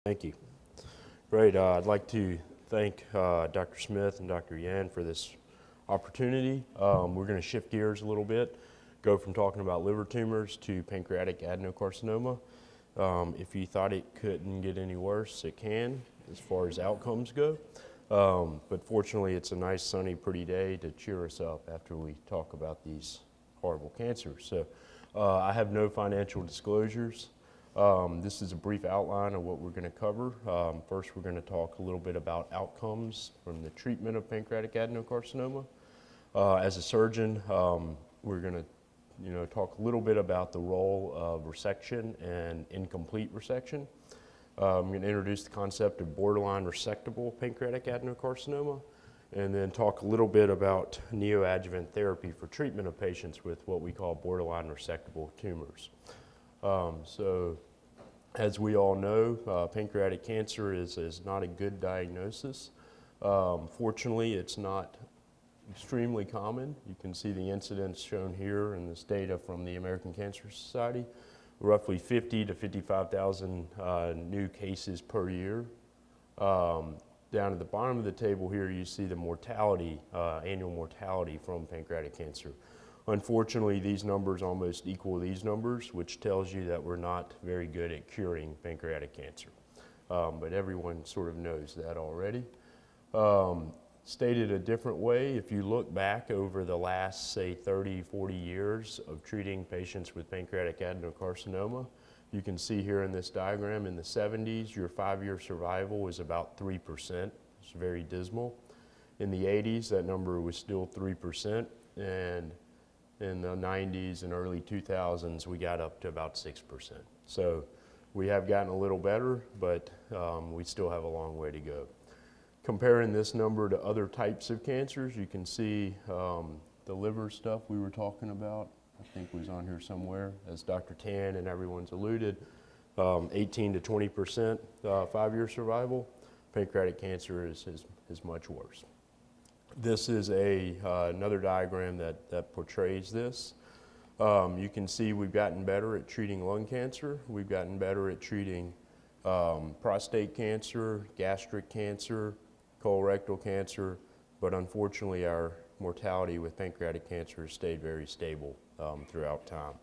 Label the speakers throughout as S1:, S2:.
S1: Thank you. Great. I'd like to thank Dr. Smith and Dr. Yan for this opportunity. We're going to shift gears a little bit, go from talking about liver tumors to pancreatic adenocarcinoma. If you thought it couldn't get any worse, it can as far as outcomes go. But fortunately, it's a nice, sunny, pretty day to cheer us up after we talk about these horrible cancers. So I have no financial disclosures. This is a brief outline of what we're going to cover. First, we're going to talk a little bit about outcomes from the treatment of pancreatic adenocarcinoma. As a surgeon, we're going to talk a little bit about the role of resection and incomplete resection. I'm going to introduce the concept of borderline resectable pancreatic adenocarcinoma, and then talk a little bit about neoadjuvant therapy for treatment of patients with what we call borderline resectable tumors. So as we all know, pancreatic cancer is not a good diagnosis. Fortunately, it's not extremely common. You can see the incidence shown here in this data from the American Cancer Society. Roughly 50 to 55,000 new cases per year. Down at the bottom of the table here, you see the mortality, annual mortality from pancreatic cancer. Unfortunately, these numbers almost equal these numbers, which tells you that we're not very good at curing pancreatic cancer. But everyone sort of knows that already. Stated a different way, if you look back over the last, say, 30, 40 years of treating patients with pancreatic adenocarcinoma, you can see here in this diagram in the 70s, your 5-year survival was about 3%. It's very dismal. In the 80s, that number was still 3%, and in the 90s and early 2000s, we got up to about 6%. So we have gotten a little better, but we still have a long way to go. Comparing this number to other types of cancers, you can see the liver stuff we were talking about, I think was on here somewhere, as Dr. Tan and everyone's alluded, 18 to 20% 5-year survival. Pancreatic cancer is much worse. This is another diagram that portrays this. You can see we've gotten better at treating lung cancer. We've gotten better at treating prostate cancer, gastric cancer, colorectal cancer, but unfortunately our mortality with pancreatic cancer has stayed very stable throughout time.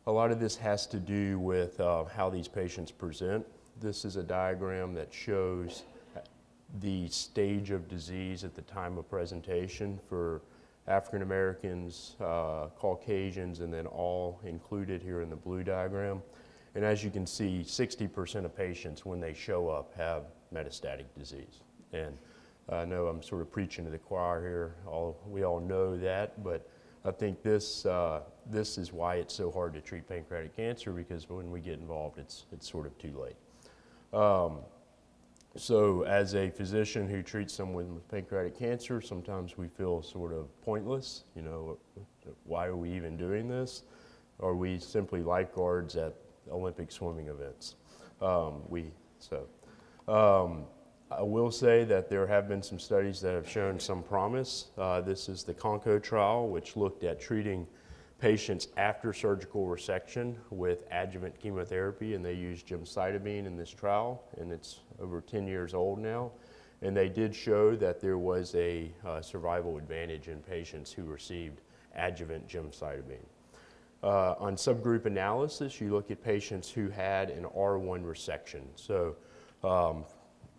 S1: A lot of this has to do with how these patients present. This is a diagram that shows the stage of disease at the time of presentation for African Americans, Caucasians, and then all included here in the blue diagram. And as you can see, 60% of patients when they show up have metastatic disease. And I know I'm sort of preaching to the choir here. We all know that, but I think this is why it's so hard to treat pancreatic cancer, because when we get involved, it's sort of too late. So as a physician who treats someone with pancreatic cancer, sometimes we feel sort of pointless. You know, why are we even doing this? Are we simply lifeguards at Olympic swimming events? I will say that there have been some studies that have shown some promise. This is the CONCO trial, which looked at treating patients after surgical resection with adjuvant chemotherapy, and they used gemcitabine in this trial, and it's over 10 years old now. And they did show that there was a survival advantage in patients who received adjuvant gemcitabine. On subgroup analysis, you look at patients who had an R1 resection. So I'm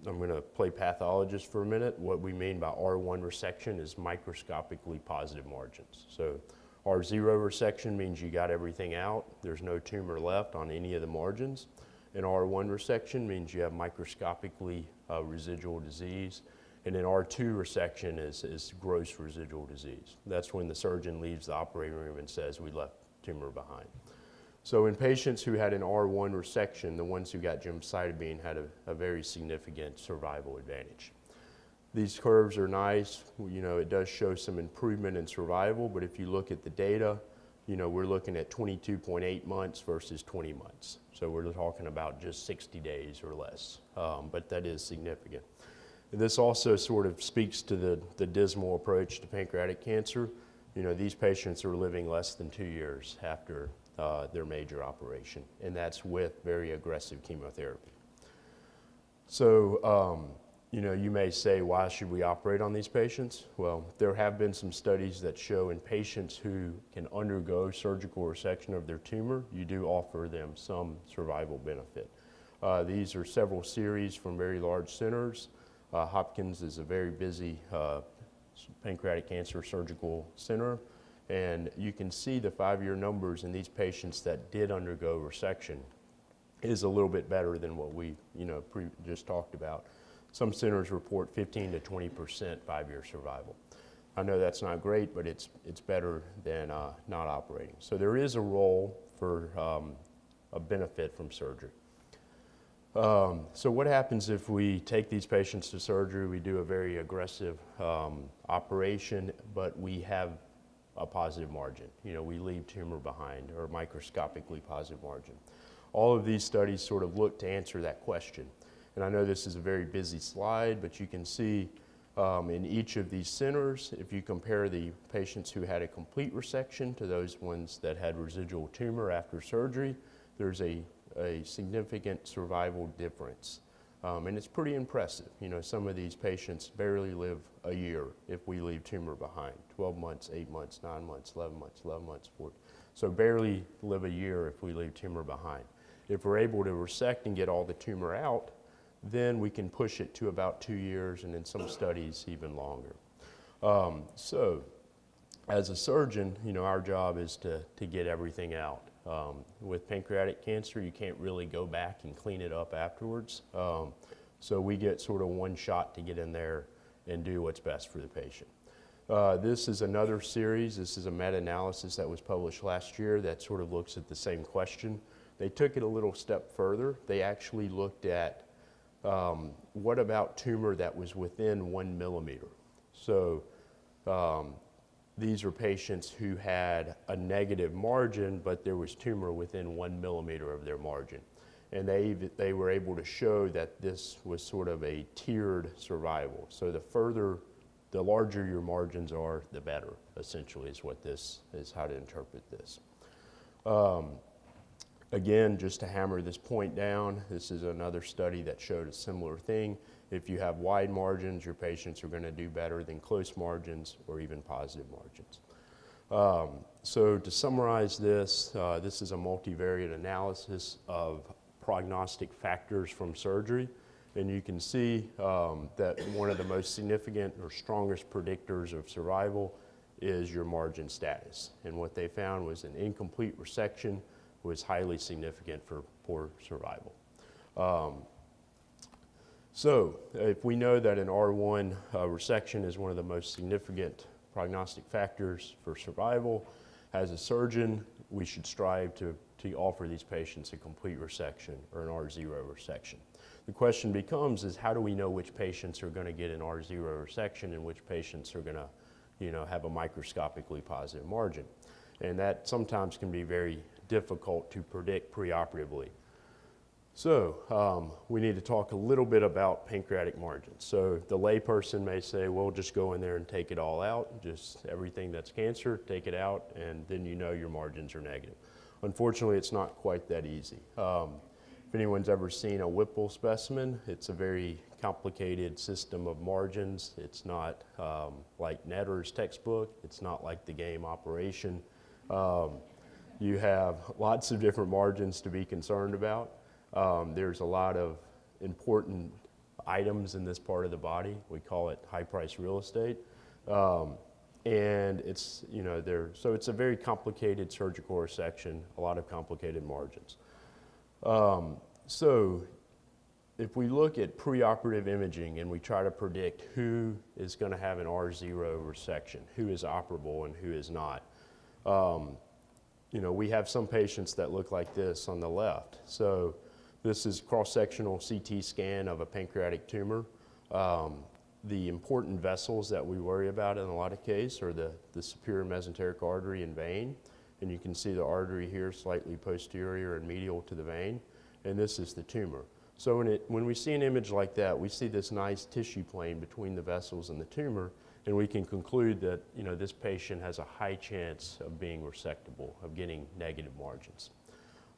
S1: going to play pathologist for a minute. What we mean by R1 resection is microscopically positive margins. So R0 resection means you got everything out. There's no tumor left on any of the margins. And R1 resection means you have microscopically residual disease. And then R2 resection is gross residual disease. That's when the surgeon leaves the operating room and says, we left tumor behind. So in patients who had an R1 resection, the ones who got gemcitabine had a very significant survival advantage. These curves are nice. You know, it does show some improvement in survival, but if you look at the data, you know, we're looking at 22.8 months versus 20 months. So we're talking about just 60 days or less, but that is significant. This also sort of speaks to the dismal approach to pancreatic cancer. You know, these patients are living less than 2 years after their major operation, and that's with very aggressive chemotherapy. So, you know, you may say, why should we operate on these patients? Well, there have been some studies that show in patients who can undergo surgical resection of their tumor, you do offer them some survival benefit. These are several series from very large centers. Hopkins is a very busy pancreatic cancer surgical center, and you can see the 5-year numbers in these patients that did undergo resection is a little bit better than what we, you know, just talked about. Some centers report 15 to 20% 5-year survival. I know that's not great, but it's better than not operating. So there is a role for a benefit from surgery. So what happens if we take these patients to surgery, we do a very aggressive operation, but we have a positive margin? You know, we leave tumor behind, or microscopically positive margin. All of these studies sort of look to answer that question. And I know this is a very busy slide, but you can see in each of these centers, if you compare the patients who had a complete resection to those ones that had residual tumor after surgery, there's a significant survival difference. And it's pretty impressive. You know, some of these patients barely live a year if we leave tumor behind. 12 months, 8 months, 9 months, 11 months, 11 months, 4. So barely live a year if we leave tumor behind. If we're able to resect and get all the tumor out, then we can push it to about 2 years, and in some studies even longer. So as a surgeon, you know, our job is to get everything out. With pancreatic cancer, you can't really go back and clean it up afterwards. So we get sort of one shot to get in there and do what's best for the patient. This is another series. This is a meta-analysis that was published last year that sort of looks at the same question. They took it a little step further. They actually looked at what about tumor that was within 1 millimeter? So these are patients who had a negative margin, but there was tumor within 1 millimeter of their margin. And they were able to show that this was sort of a tiered survival. So the larger your margins are, the better, essentially, is what this is, how to interpret this. Again, just to hammer this point down, this is another study that showed a similar thing. If you have wide margins, your patients are going to do better than close margins or even positive margins. So to summarize this, this is a multivariate analysis of prognostic factors from surgery. And you can see that one of the most significant or strongest predictors of survival is your margin status. And what they found was an incomplete resection was highly significant for poor survival. So if we know that an R1 resection is one of the most significant prognostic factors for survival, as a surgeon, we should strive to offer these patients a complete resection or an R0 resection. The question becomes is how do we know which patients are going to get an R0 resection and which patients are going to, you know, have a microscopically positive margin? And that sometimes can be very difficult to predict preoperatively. So we need to talk a little bit about pancreatic margins. So the layperson may say, well, just go in there and take it all out, just everything that's cancer, take it out, and then you know your margins are negative. Unfortunately, it's not quite that easy. If anyone's ever seen a Whipple specimen, it's a very complicated system of margins. It's not like Netter's textbook. It's not like the game Operation. You have lots of different margins to be concerned about. There's a lot of important items in this part of the body. We call it high-price real estate. And it's, you know, so it's a very complicated surgical resection, a lot of complicated margins. So if we look at preoperative imaging and we try to predict who is going to have an R0 resection, who is operable and who is not, you know, we have some patients that look like this on the left. So this is cross-sectional CT scan of a pancreatic tumor. The important vessels that we worry about in a lot of cases are the superior mesenteric artery and vein. And you can see the artery here slightly posterior and medial to the vein. And this is the tumor. So when we see an image like that, we see this nice tissue plane between the vessels and the tumor, and we can conclude that, you know, this patient has a high chance of being resectable, of getting negative margins.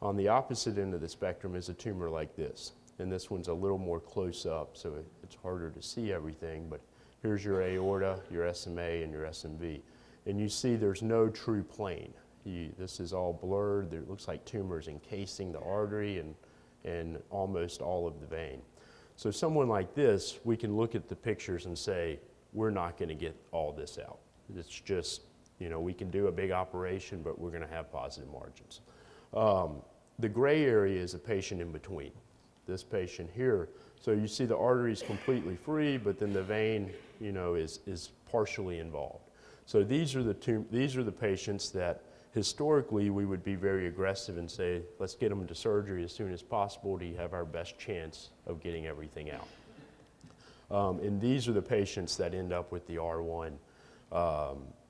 S1: On the opposite end of the spectrum is a tumor like this. and this one's a little more close up, so it's harder to see everything, but here's your aorta, your SMA, and your SMV. And you see there's no true plane. This is all blurred. It looks like tumors encasing the artery and almost all of the vein. So someone like this, we can look at the pictures and say, we're not going to get all this out. It's just, we can do a big operation, but we're going to have positive margins. The gray area is a patient in between. This patient here, so you see the artery is completely free, but then the vein, is partially involved. So these are the patients that historically we would be very aggressive and say, let's get them to surgery as soon as possible to have our best chance of getting everything out. And these are the patients that end up with the R1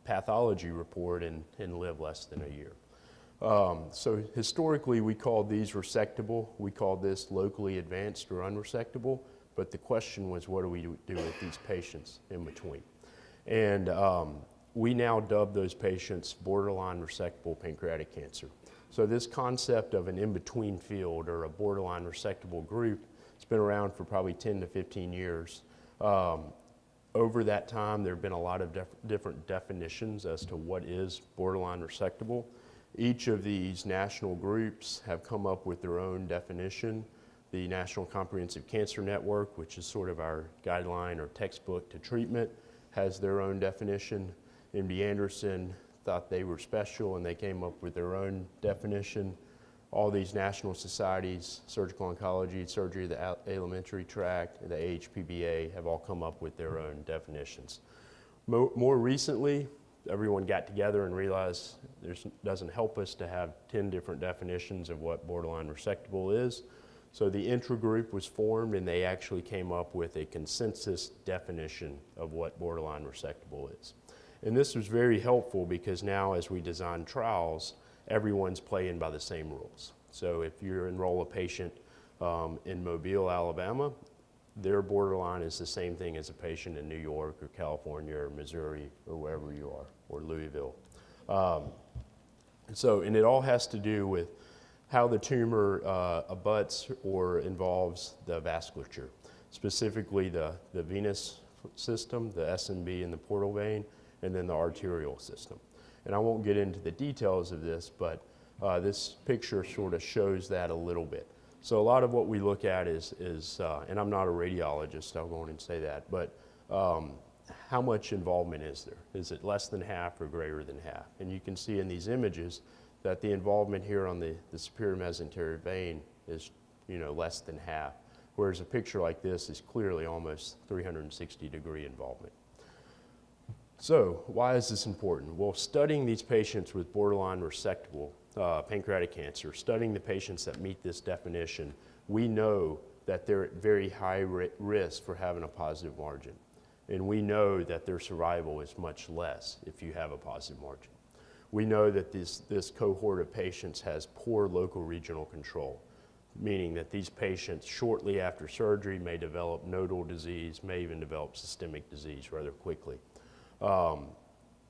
S1: pathology report and live less than a year. So historically we called these resectable. We called this locally advanced or unresectable, but the question was, what do we do with these patients in between? And we now dub those patients borderline resectable pancreatic cancer. So this concept of an in-between field or a borderline resectable group, it's been around for probably 10 to 15 years. Over that time, there have been a lot of different definitions as to what is borderline resectable. Each of these national groups have come up with their own definition. The National Comprehensive Cancer Network, which is sort of our guideline or textbook to treatment, has their own definition. MD Anderson thought they were special and they came up with their own definition. All these national societies, surgical oncology, surgery of the alimentary tract, the AHPBA, have all come up with their own definitions. More recently, everyone got together and realized it doesn't help us to have 10 different definitions of what borderline resectable is. So the intragroup was formed and they actually came up with a consensus definition of what borderline resectable is. And this was very helpful because now as we design trials, everyone's playing by the same rules. So if you enroll a patient in Mobile, Alabama, their borderline is the same thing as a patient in New York or California or Missouri or wherever you are, or Louisville. And it all has to do with how the tumor abuts or involves the vasculature, specifically the venous system, the SMB and the portal vein, and then the arterial system. And I won't get into the details of this, but this picture sort of shows that a little bit. So a lot of what we look at is and I'm not a radiologist, I'll go on and say that, but how much involvement is there? Is it less than half or greater than half? And you can see in these images that the involvement here on the superior mesenteric vein is less than half, whereas a picture like this is clearly almost 360-degree involvement. So why is this important? Well, studying these patients with borderline resectable pancreatic cancer, studying the patients that meet this definition, we know that they're at very high risk for having a positive margin. And we know that their survival is much less if you have a positive margin. We know that this cohort of patients has poor local regional control, meaning that these patients shortly after surgery may develop nodal disease, may even develop systemic disease rather quickly.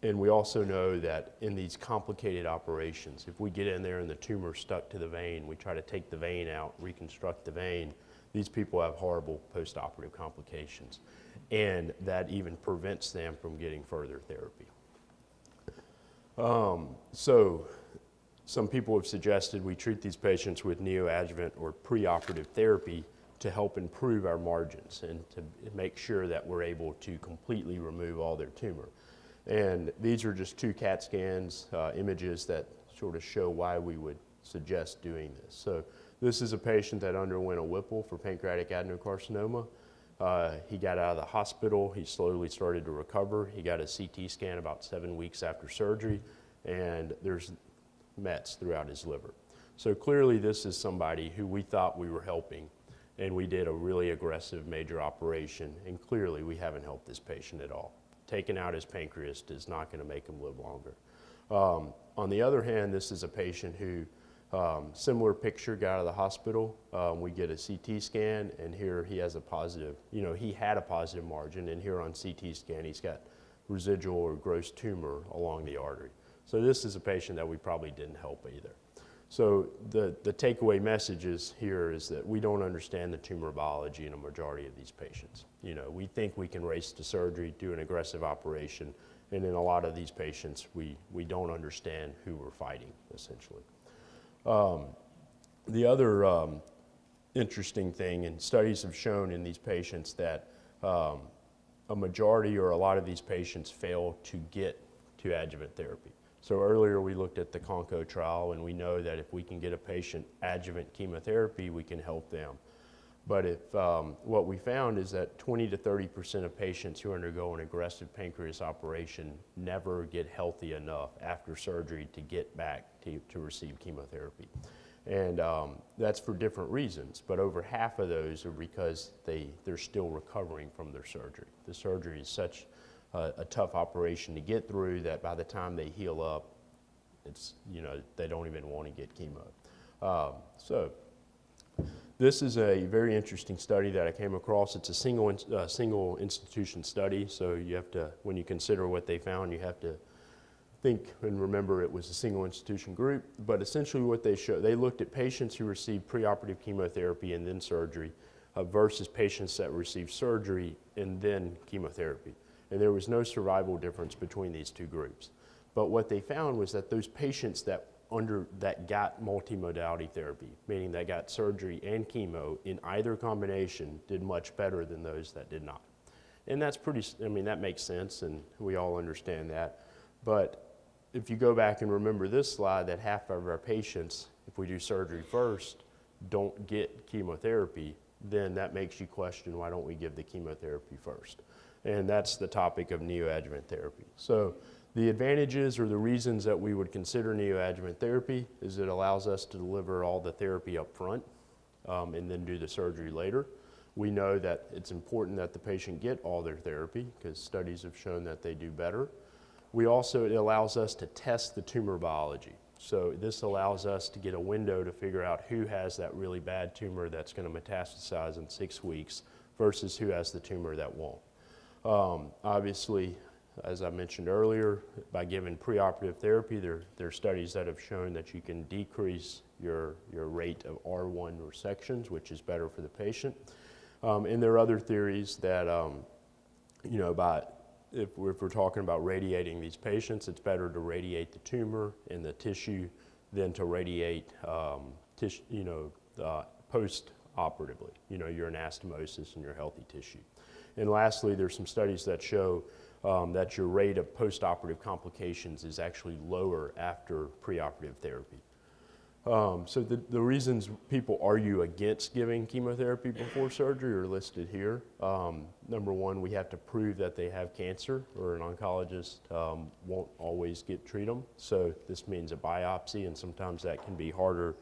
S1: And we also know that in these complicated operations, if we get in there and the tumor stuck to the vein, we try to take the vein out, reconstruct the vein, these people have horrible post-operative complications. And that even prevents them from getting further therapy. So some people have suggested we treat these patients with neoadjuvant or preoperative therapy to help improve our margins and to make sure that we're able to completely remove all their tumor. And these are just 2 CAT scans, images that sort of show why we would suggest doing this. So this is a patient that underwent a Whipple for pancreatic adenocarcinoma. He got out of the hospital, he slowly started to recover. He got a CT scan about 7 weeks after surgery, and there's mets throughout his liver. So clearly this is somebody who we thought we were helping, and we did a really aggressive major operation, and clearly we haven't helped this patient at all. Taking out his pancreas is not going to make him live longer. On the other hand, this is a patient who, similar picture, got out of the hospital. We get a CT scan, and here he has a positive, he had a positive margin, and here on CT scan he's got residual or gross tumor along the artery. So this is a patient that we probably didn't help either. So the takeaway messages here is that we don't understand the tumor biology in a majority of these patients. You know, we think we can race to surgery, do an aggressive operation, and in a lot of these patients, we don't understand who we're fighting, essentially. The other interesting thing, and studies have shown in these patients that a majority or a lot of these patients fail to get to adjuvant therapy. So earlier we looked at the CONCO trial, and we know that if we can get a patient adjuvant chemotherapy, we can help them. But if what we found is that 20 to 30% of patients who undergo an aggressive pancreas operation never get healthy enough after surgery to get back to receive chemotherapy. And that's for different reasons, but over half of those are because they're still recovering from their surgery. The surgery is such a tough operation to get through that by the time they heal up, it's, you know, they don't even want to get chemo. So this is a very interesting study that I came across. It's a single institution study, so you have to, when you consider what they found, you have to think and remember it was a single institution group. But essentially what they showed, they looked at patients who received preoperative chemotherapy and then surgery versus patients that received surgery and then chemotherapy. And there was no survival difference between these two groups. But what they found was that those patients that got multi-modality therapy, meaning they got surgery and chemo in either combination, did much better than those that did not. And that's pretty, I mean, that makes sense, and we all understand that. But if you go back and remember this slide, that half of our patients, if we do surgery first, don't get chemotherapy, then that makes you question, why don't we give the chemotherapy first? And that's the topic of neoadjuvant therapy. So the advantages or the reasons that we would consider neoadjuvant therapy is it allows us to deliver all the therapy up front and then do the surgery later. We know that it's important that the patient get all their therapy because studies have shown that they do better. It allows us to test the tumor biology. So this allows us to get a window to figure out who has that really bad tumor that's going to metastasize in 6 weeks versus who has the tumor that won't. Obviously, as I mentioned earlier, by giving preoperative therapy, there are studies that have shown that you can decrease your rate of R1 resections, which is better for the patient. And there are other theories that, you know, if we're talking about radiating these patients, it's better to radiate the tumor in the tissue than to radiate, post-operatively, you know, your anastomosis and your healthy tissue. And lastly, there's some studies that show that your rate of post-operative complications is actually lower after preoperative therapy. So the reasons people argue against giving chemotherapy before surgery are listed here. Number one, we have to prove that they have cancer, or an oncologist won't always treat them. So this means a biopsy, and sometimes that can be harder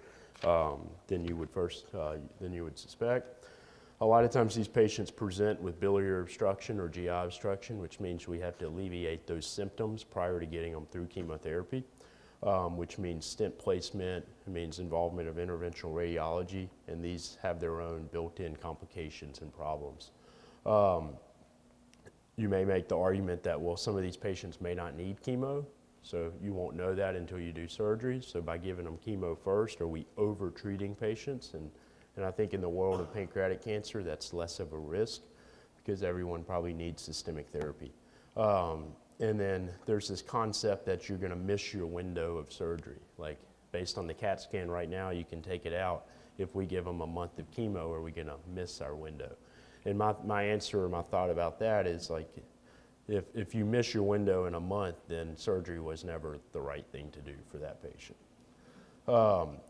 S1: than you would suspect. A lot of times these patients present with biliary obstruction or GI obstruction, which means we have to alleviate those symptoms prior to getting them through chemotherapy, which means stent placement, it means involvement of interventional radiology, and these have their own built-in complications and problems. You may make the argument that, well, some of these patients may not need chemo, so you won't know that until you do surgery. So by giving them chemo first, are we over-treating patients? And I think in the world of pancreatic cancer, that's less of a risk because everyone probably needs systemic therapy. And then there's this concept that you're going to miss your window of surgery. Like based on the CAT scan right now, you can take it out. If we give them a month of chemo, are we going to miss our window? And my answer or my thought about that is like, if you miss your window in a month, then surgery was never the right thing to do for that patient.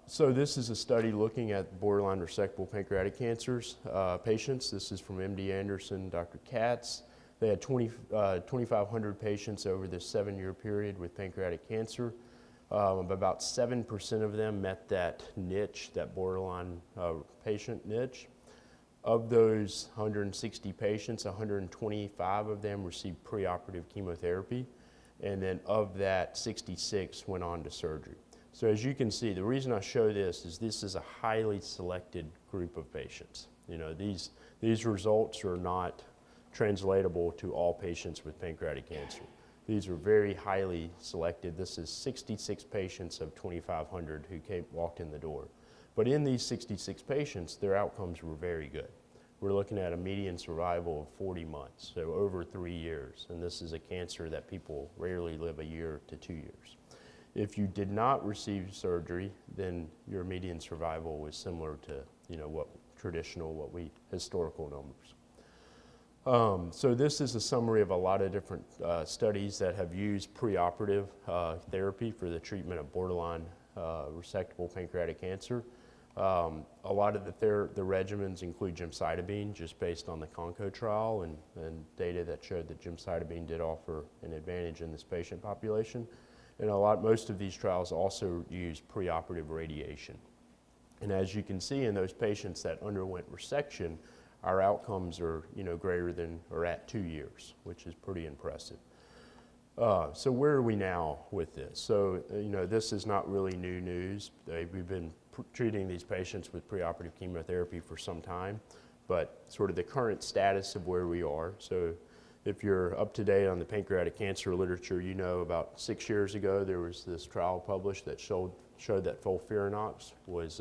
S1: So this is a study looking at borderline resectable pancreatic cancers patients. This is from MD Anderson, Dr. Katz. They had 2,500 patients over this 7-year period with pancreatic cancer. About 7% of them met that niche, that borderline patient niche. Of those 160 patients, 125 of them received preoperative chemotherapy. And then of that, 66 went on to surgery. So as you can see, the reason I show this is a highly selected group of patients. You know, these results are not translatable to all patients with pancreatic cancer. These are very highly selected. This is 66 patients of 2,500 who walked in the door. But in these 66 patients, their outcomes were very good. We're looking at a median survival of 40 months, so over 3 years. And this is a cancer that people rarely live a year to 2 years. If you did not receive surgery, then your median survival was similar to, historical numbers. So this is a summary of a lot of different studies that have used preoperative therapy for the treatment of borderline resectable pancreatic cancer. A lot of the regimens include gemcitabine, just based on the CONCO trial and data that showed that gemcitabine did offer an advantage in this patient population. And most of these trials also use preoperative radiation. And as you can see in those patients that underwent resection, our outcomes are greater than or at 2 years, which is pretty impressive. So where are we now with this? So this is not really new news. We've been treating these patients with preoperative chemotherapy for some time, but sort of the current status of where we are. So if you're up to date on the pancreatic cancer literature, about 6 years ago there was this trial published that showed that FOLFIRINOX was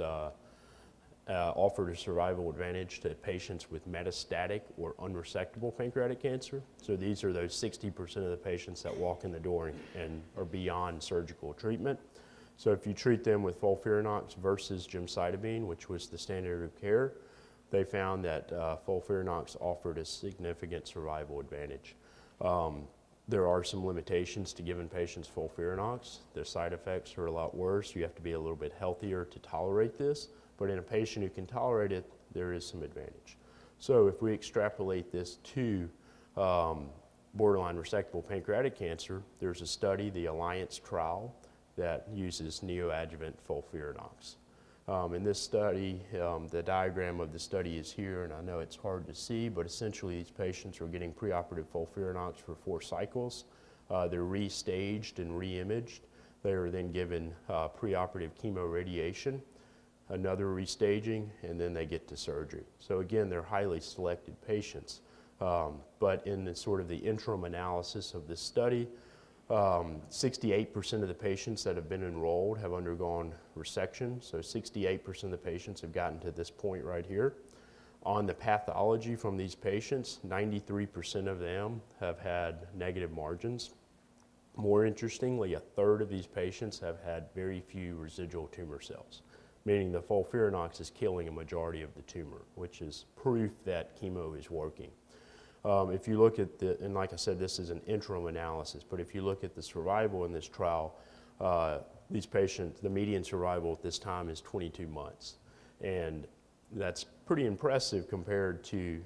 S1: offered a survival advantage to patients with metastatic or unresectable pancreatic cancer. So these are those 60% of the patients that walk in the door and are beyond surgical treatment. So if you treat them with FOLFIRINOX versus gemcitabine, which was the standard of care, they found that FOLFIRINOX offered a significant survival advantage. There are some limitations to giving patients FOLFIRINOX. Their side effects are a lot worse. You have to be a little bit healthier to tolerate this. But in a patient who can tolerate it, there is some advantage. So if we extrapolate this to borderline resectable pancreatic cancer, there's a study, the Alliance trial, that uses neoadjuvant FOLFIRINOX. In this study, the diagram of the study is here, and I know it's hard to see, but essentially these patients are getting preoperative FOLFIRINOX for 4 cycles. They're restaged and re-imaged. They are then given preoperative chemoradiation, another restaging, and then they get to surgery. So again, they're highly selected patients. But in the sort of the interim analysis of this study, 68% of the patients that have been enrolled have undergone resection. So 68% of the patients have gotten to this point right here. On the pathology from these patients, 93% of them have had negative margins. More interestingly, a third of these patients have had very few residual tumor cells, meaning the FOLFIRINOX is killing a majority of the tumor, which is proof that chemo is working. If you look at and like I said, this is an interim analysis, but if you look at the survival in this trial, these patients, the median survival at this time is 22 months. And that's pretty impressive compared to,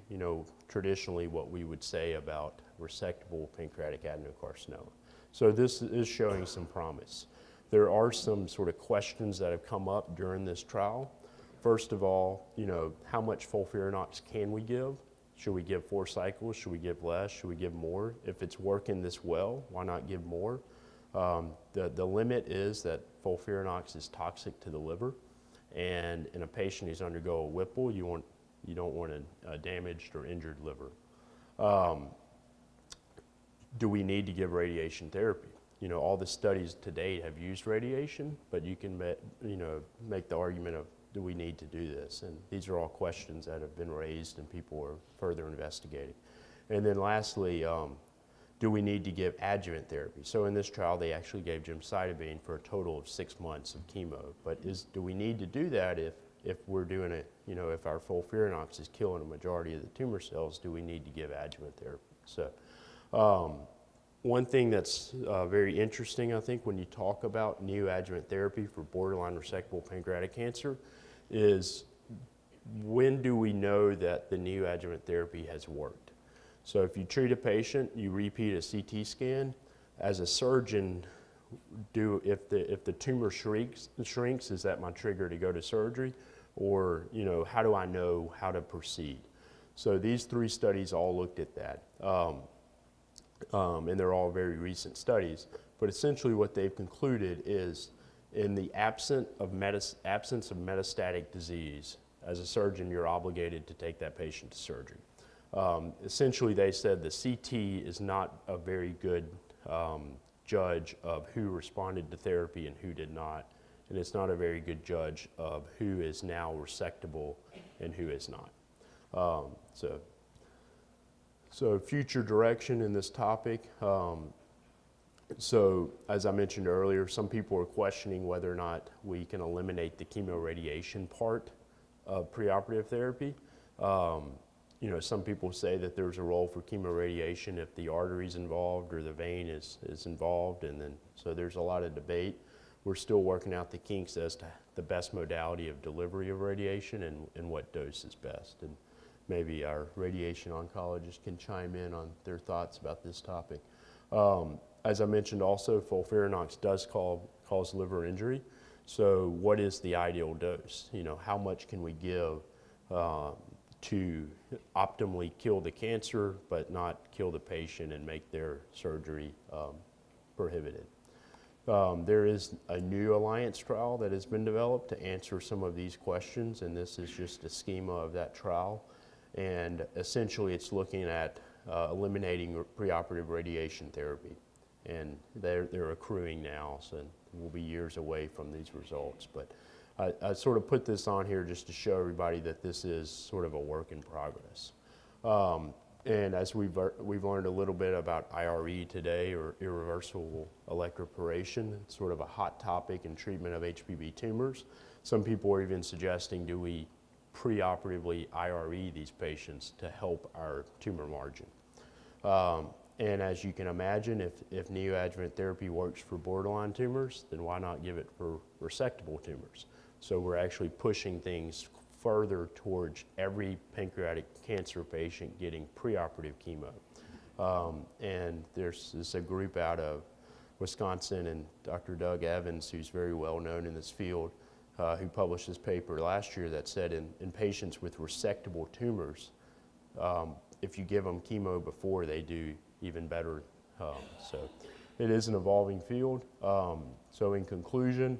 S1: traditionally what we would say about resectable pancreatic adenocarcinoma. So this is showing some promise. There are some sort of questions that have come up during this trial. First of all, how much FOLFIRINOX can we give? Should we give 4 cycles? Should we give less? Should we give more? If it's working this well, why not give more? The limit is that FOLFIRINOX is toxic to the liver, and in a patient who's undergo a Whipple, you don't want a damaged or injured liver. Do we need to give radiation therapy? All the studies to date have used radiation, but you can make the argument of, do we need to do this? And these are all questions that have been raised and people are further investigating. And then lastly, do we need to give adjuvant therapy? So in this trial, they actually gave gemcitabine for a total of 6 months of chemo. But do we need to do that if we're doing it, if our FOLFIRINOX is killing a majority of the tumor cells, do we need to give adjuvant therapy? So one thing that's very interesting, I think, when you talk about neoadjuvant therapy for borderline resectable pancreatic cancer is, when do we know that the neoadjuvant therapy has worked? So if you treat a patient, you repeat a CT scan, as a surgeon, if the tumor shrinks, is that my trigger to go to surgery? Or, how do I know how to proceed? So these 3 studies all looked at that. And they're all very recent studies. But essentially what they've concluded is, in the absence of metastatic disease, as a surgeon, you're obligated to take that patient to surgery. Essentially, they said the CT is not a very good judge of who responded to therapy and who did not. And it's not a very good judge of who is now resectable and who is not. So future direction in this topic. So as I mentioned earlier, some people are questioning whether or not we can eliminate the chemoradiation part of preoperative therapy. You know, some people say that there's a role for chemoradiation if the artery's involved or the vein is involved, and then so there's a lot of debate. We're still working out the kinks as to the best modality of delivery of radiation and what dose is best. And maybe our radiation oncologist can chime in on their thoughts about this topic. As I mentioned also, FOLFIRINOX does cause liver injury. So what is the ideal dose? You know, how much can we give to optimally kill the cancer but not kill the patient and make their surgery prohibited? There is a new alliance trial that has been developed to answer some of these questions, and this is just a schema of that trial. And essentially it's looking at eliminating preoperative radiation therapy. And they're accruing now, so we'll be years away from these results. But I sort of put this on here just to show everybody that this is sort of a work in progress. And as we've learned a little bit about IRE today, or irreversible electroporation, it's sort of a hot topic in treatment of HPV tumors. Some people are even suggesting, do we preoperatively IRE these patients to help our tumor margin? And as you can imagine, if neoadjuvant therapy works for borderline tumors, then why not give it for resectable tumors? So we're actually pushing things further towards every pancreatic cancer patient getting preoperative chemo. And there's a group out of Wisconsin, and Dr. Doug Evans, who's very well known in this field, who published this paper last year that said in patients with resectable tumors, if you give them chemo before, they do even better. So it is an evolving field. So in conclusion,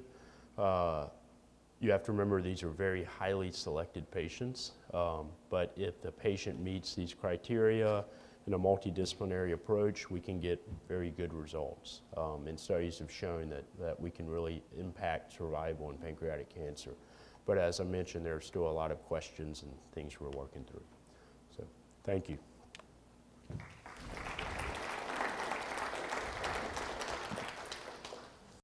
S1: you have to remember these are very highly selected patients, but if the patient meets these criteria in a multidisciplinary approach, we can get very good results. And studies have shown that we can really impact survival in pancreatic cancer. But as I mentioned, there are still a lot of questions and things we're working through. So thank you.